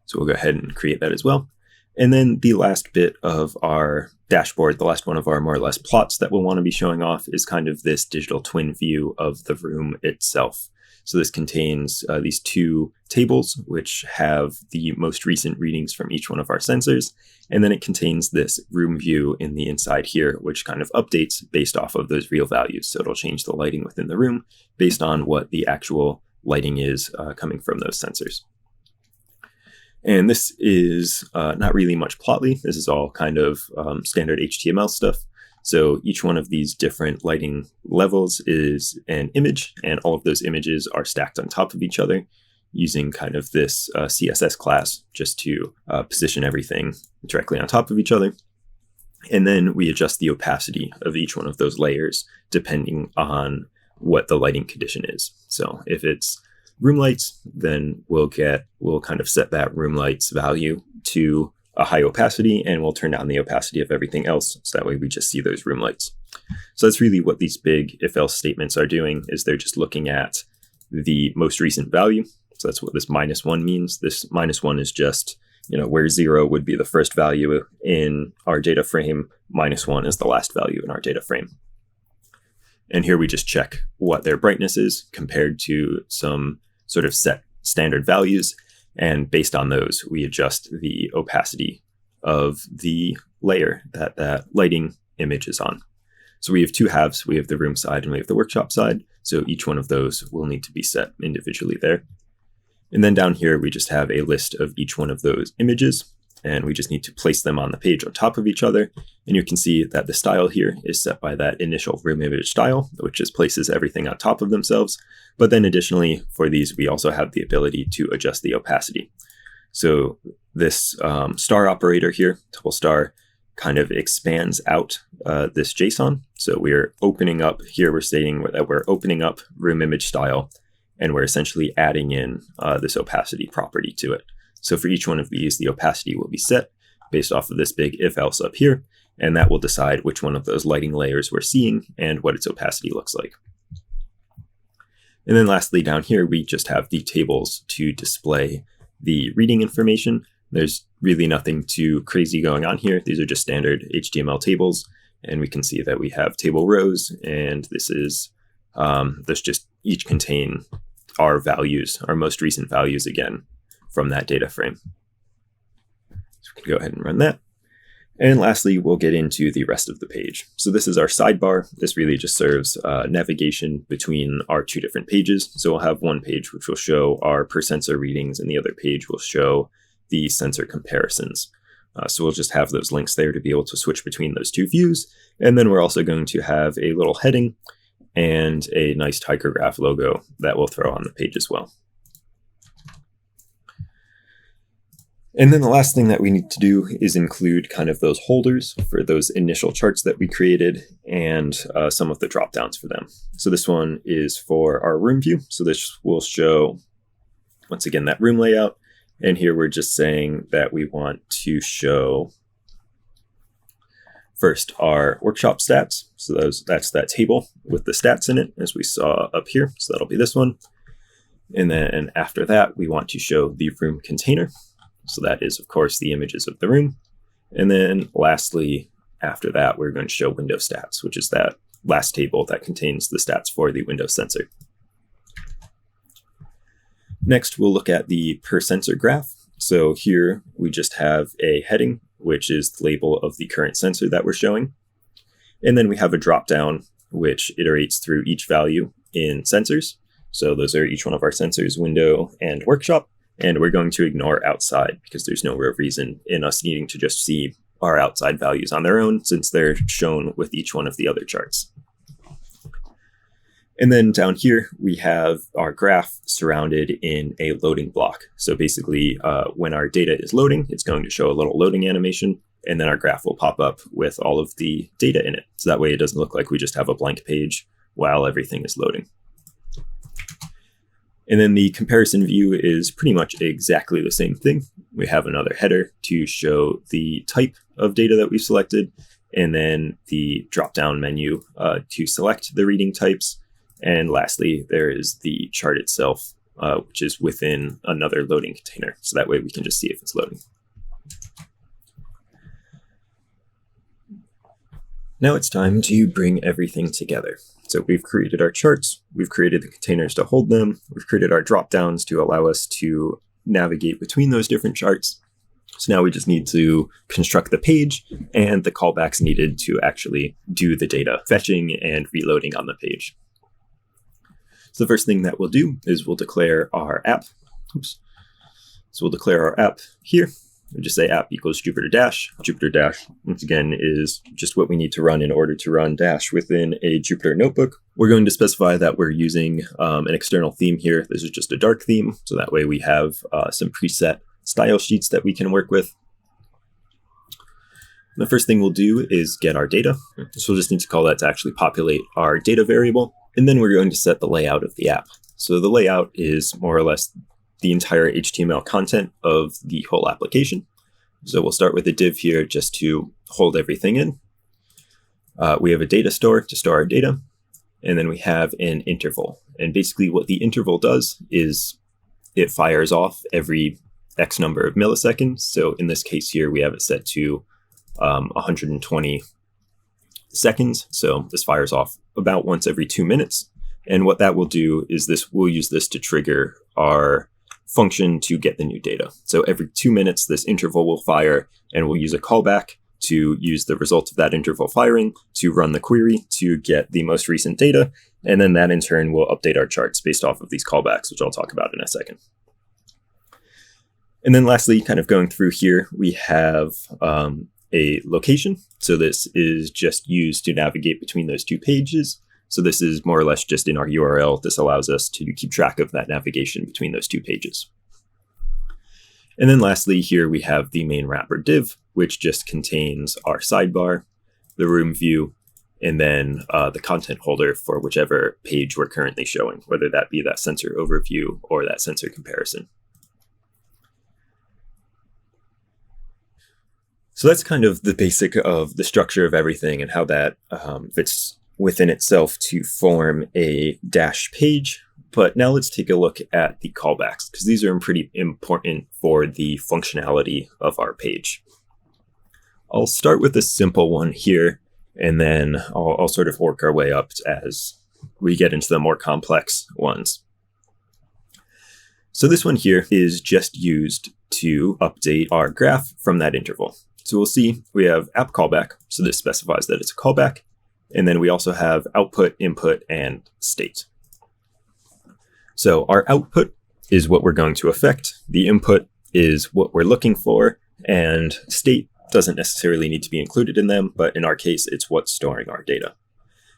So we'll go ahead and create that as well. And then the last bit of our dashboard, the last one of our more or less plots that we'll want to be showing off is kind of this digital twin view of the room itself. So this contains these 2 tables, which have the most recent readings from each one of our sensors. And then it contains this room view in the inside here, which kind of updates based off of those real values. So it'll change the lighting within the room based on what the actual lighting is coming from those sensors. And this is not really much Plotly. This is all kind of standard HTML stuff. So each one of these different lighting levels is an image, and all of those images are stacked on top of each other using kind of this CSS class just to position everything directly on top of each other. And then we adjust the opacity of each one of those layers depending on what the lighting condition is. So if it's room lights, then we'll kind of set that room lights value to a high opacity, and we'll turn down the opacity of everything else. So that way we just see those room lights. So that's really what these big if-else statements are doing, is they're just looking at the most recent value. So that's what this -1 means. This -1 is just, where 0 would be the first value in our data frame, -1 is the last value in our data frame. And here we just check what their brightness is compared to some sort of set standard values. And based on those, we adjust the opacity of the layer that that lighting image is on. So we have two halves. We have the room side and we have the workshop side. So each one of those will need to be set individually there. And then down here, we just have a list of each one of those images, and we just need to place them on the page on top of each other. And you can see that the style here is set by that initial room image style, which just places everything on top of themselves. But then additionally, for these, we also have the ability to adjust the opacity. So this star operator here, double star, kind of expands out this JSON. So we're opening up here, we're stating that we're opening up room image style, and we're essentially adding in this opacity property to it. So for each one of these, the opacity will be set based off of this big if-else up here, and that will decide which one of those lighting layers we're seeing and what its opacity looks like. And then lastly, down here, we just have the tables to display the reading information. There's really nothing too crazy going on here. These are just standard HTML tables, and we can see that we have table rows, and this is, this just each contain our values, our most recent values again from that data frame. So we can go ahead and run that. And lastly, we'll get into the rest of the page. So this is our sidebar. This really just serves navigation between our two different pages. So we'll have one page which will show our per sensor readings, and the other page will show the sensor comparisons. So we'll just have those links there to be able to switch between those two views. And then we're also going to have a little heading and a nice TigerGraph logo that we'll throw on the page as well. And then the last thing that we need to do is include kind of those holders for those initial charts that we created, and some of the drop downs for them. So this one is for our room view. So this will show, once again, that room layout. And here we're just saying that we want to show first our workshop stats. So that's that table with the stats in it, as we saw up here. So that'll be this one. And then after that, we want to show the room container. So that is, of course, the images of the room. And then lastly, after that, we're going to show window stats, which is that last table that contains the stats for the window sensor. Next, we'll look at the per sensor graph. So here we just have a heading, which is the label of the current sensor that we're showing. And then we have a dropdown, which iterates through each value in sensors. So those are each one of our sensors, window and workshop. And we're going to ignore outside because there's no real reason in us needing to just see our outside values on their own, since they're shown with each one of the other charts. And then down here, we have our graph surrounded in a loading block. So basically, when our data is loading, it's going to show a little loading animation, and then our graph will pop up with all of the data in it. So that way it doesn't look like we just have a blank page while everything is loading. And then the comparison view is pretty much exactly the same thing. We have another header to show the type of data that we've selected, and then the drop-down menu to select the reading types. And lastly, there is the chart itself, which is within another loading container. So that way we can just see if it's loading. Now it's time to bring everything together. So we've created our charts, we've created the containers to hold them, we've created our drop-downs to allow us to navigate between those different charts. So now we just need to construct the page and the callbacks needed to actually do the data fetching and reloading on the page. So the first thing that we'll do is we'll declare our app. Oops. So we'll declare our app here. We'll just say app equals Jupyter Dash. Jupyter Dash, once again, is just what we need to run in order to run Dash within a Jupyter notebook. We're going to specify that we're using an external theme here. This is just a dark theme, so that way we have some preset style sheets that we can work with. The first thing we'll do is get our data. So we'll just need to call that to actually populate our data variable. And then we're going to set the layout of the app. So the layout is more or less the entire HTML content of the whole application. So we'll start with a div here just to hold everything in. We have a data store to store our data, and then we have an interval. And basically what the interval does is it fires off every X number of milliseconds. So in this case here, we have it set to 120 seconds. So this fires off about once every 2 minutes. And what that will do is we'll use this to trigger our function to get the new data. So every 2 minutes, this interval will fire, and we'll use a callback to use the result of that interval firing to run the query to get the most recent data. And then that in turn will update our charts based off of these callbacks, which I'll talk about in a second. And then lastly, kind of going through here, we have a location. So this is just used to navigate between those two pages. So this is more or less just in our URL. This allows us to keep track of that navigation between those two pages. And then lastly, here we have the main wrapper div, which just contains our sidebar, the room view, and then the content holder for whichever page we're currently showing, whether that be that sensor overview or that sensor comparison. So that's kind of the basic of the structure of everything and how that fits within itself to form a dash page. But now let's take a look at the callbacks, because these are pretty important for the functionality of our page. I'll start with a simple one here, and then I'll sort of work our way up as we get into the more complex ones. So this one here is just used to update our graph from that interval. So we'll see we have app callback. So this specifies that it's a callback. And then we also have output, input, and state. So our output is what we're going to affect. The input is what we're looking for. And state doesn't necessarily need to be included in them, but in our case, it's what's storing our data.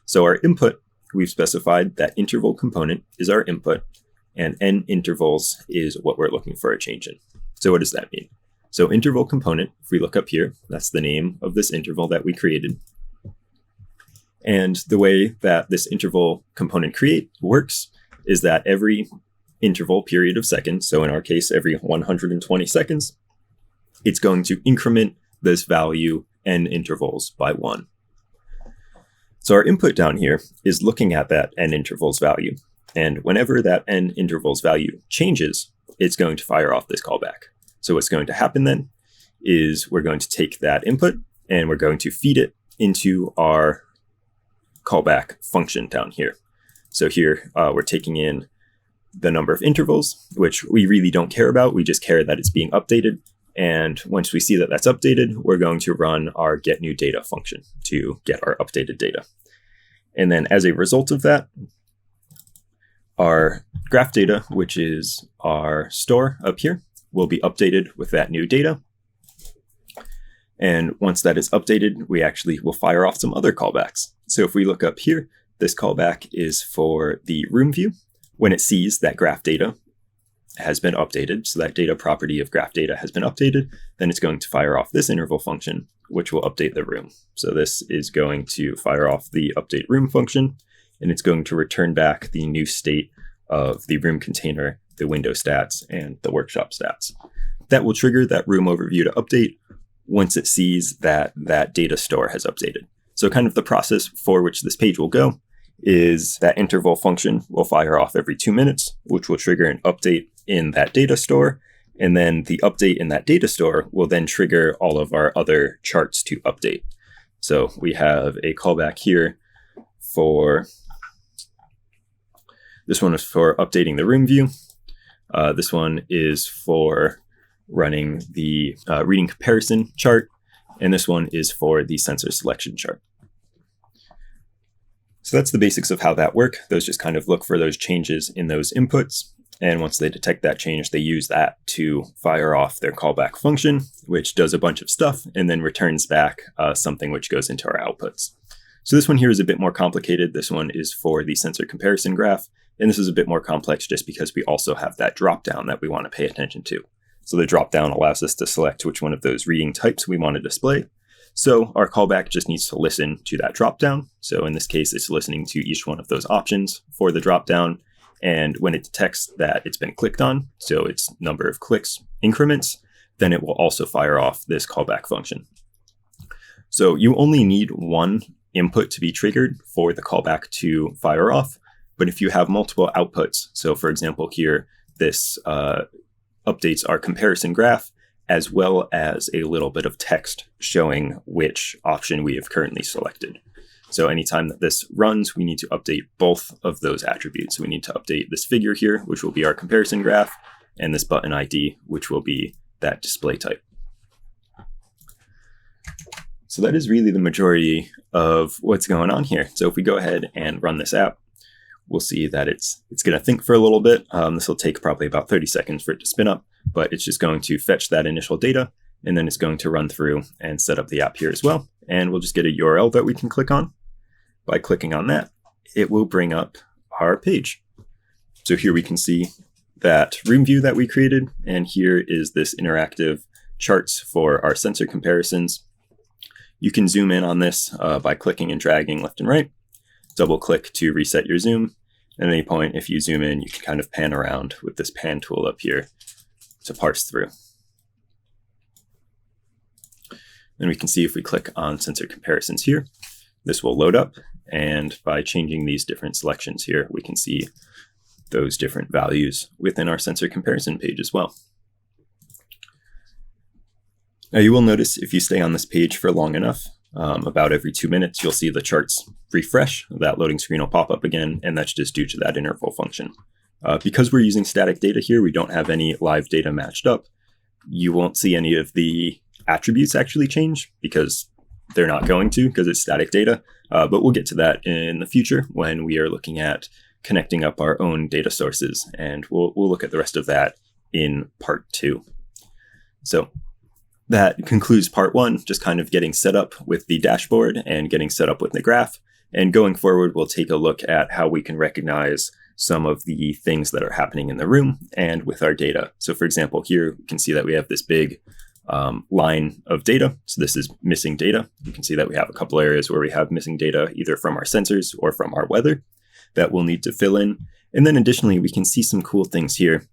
So our input, we've specified that interval component is our input, and n intervals is what we're looking for a change in. So what does that mean? So interval component, if we look up here, that's the name of this interval that we created. And the way that this interval component works is that every interval period of seconds, so in our case, every 120 seconds, it's going to increment this value n intervals by 1. So our input down here is looking at that n intervals value. And whenever that n intervals value changes, it's going to fire off this callback. So what's going to happen then is we're going to take that input and we're going to feed it into our callback function down here. So here we're taking in the number of intervals, which we really don't care about. We just care that it's being updated. And once we see that that's updated, we're going to run our get new data function to get our updated data. And then as a result of that, our graph data, which is our store up here, will be updated with that new data. And once that is updated, we actually will fire off some other callbacks. So if we look up here, this callback is for the room view. When it sees that graph data has been updated, so that data property of graph data has been updated, then it's going to fire off this interval function, which will update the room. So this is going to fire off the update room function, and it's going to return back the new state of the room container, the window stats, and the workshop stats. That will trigger that room overview to update once it sees that that data store has updated. So kind of the process for which this page will go is that interval function will fire off every 2 minutes, which will trigger an update in that data store. And then the update in that data store will then trigger all of our other charts to update. So we have a callback here for, this one is for updating the room view. This one is for running the reading comparison chart. And this one is for the sensor selection chart. So that's the basics of how that work. Those just kind of look for those changes in those inputs. And once they detect that change, they use that to fire off their callback function, which does a bunch of stuff and then returns back something which goes into our outputs. So this one here is a bit more complicated. This one is for the sensor comparison graph. And this is a bit more complex just because we also have that dropdown that we want to pay attention to. So the dropdown allows us to select which one of those reading types we want to display. So our callback just needs to listen to that dropdown. So in this case, it's listening to each one of those options for the dropdown. And when it detects that it's been clicked on, so its number of clicks increments, then it will also fire off this callback function. So you only need one input to be triggered for the callback to fire off. But if you have multiple outputs, so for example here, this updates our comparison graph, as well as a little bit of text showing which option we have currently selected. So anytime that this runs, we need to update both of those attributes. So we need to update this figure here, which will be our comparison graph, and this button ID, which will be that display type. So that is really the majority of what's going on here. So if we go ahead and run this app, we'll see that it's going to think for a little bit. This will take probably about 30 seconds for it to spin up, but it's just going to fetch that initial data, and then it's going to run through and set up the app here as well. And we'll just get a URL that we can click on. By clicking on that, it will bring up our page. So here we can see that room view that we created, and here is this interactive charts for our sensor comparisons. You can zoom in on this by clicking and dragging left and right. Double click to reset your zoom. At any point, if you zoom in, you can kind of pan around with this pan tool up here to parse through. Then we can see if we click on sensor comparisons here, this will load up, and by changing these different selections here, we can see those different values within our sensor comparison page as well. Now you will notice if you stay on this page for long enough, about every 2 minutes, you'll see the charts refresh. That loading screen will pop up again, and that's just due to that interval function. Because we're using static data here, we don't have any live data matched up. You won't see any of the attributes actually change because they're not going to, because it's static data. But we'll get to that in the future when we are looking at connecting up our own data sources, and we'll look at the rest of that in part 2. So that concludes part 1, just kind of getting set up with the dashboard and getting set up with the graph. And going forward, we'll take a look at how we can recognize some of the things that are happening in the room and with our data. So for example, here you can see that we have this big line of data. So this is missing data. You can see that we have a couple areas where we have missing data either from our sensors or from our weather that we'll need to fill in. And then additionally, we can see some cool things here.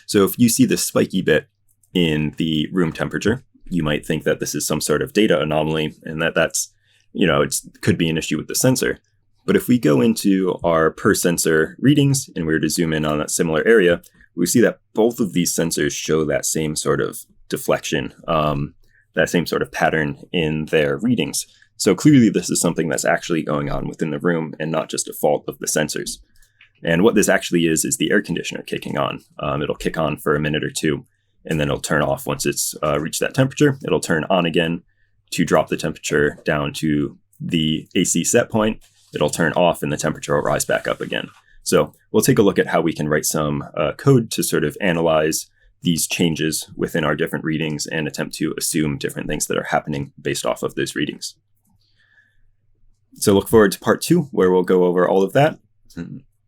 So if you see this spiky bit in the room temperature, you might think that this is some sort of data anomaly and that's, it could be an issue with the sensor. But if we go into our per sensor readings and we were to zoom in on that similar area, we see that both of these sensors show that same sort of deflection, that same sort of pattern in their readings. So clearly this is something that's actually going on within the room and not just a fault of the sensors. And what this actually is the air conditioner kicking on. It'll kick on for a minute or two, and then it'll turn off once it's reached that temperature. It'll turn on again to drop the temperature down to the AC set point. It'll turn off and the temperature will rise back up again. So we'll take a look at how we can write some code to sort of analyze these changes within our different readings and attempt to assume different things that are happening based off of those readings. So look forward to part 2, where we'll go over all of that.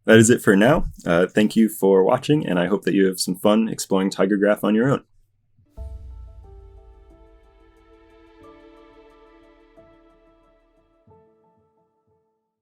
That is it for now. Thank you for watching, and I hope that you have some fun exploring TigerGraph on your own.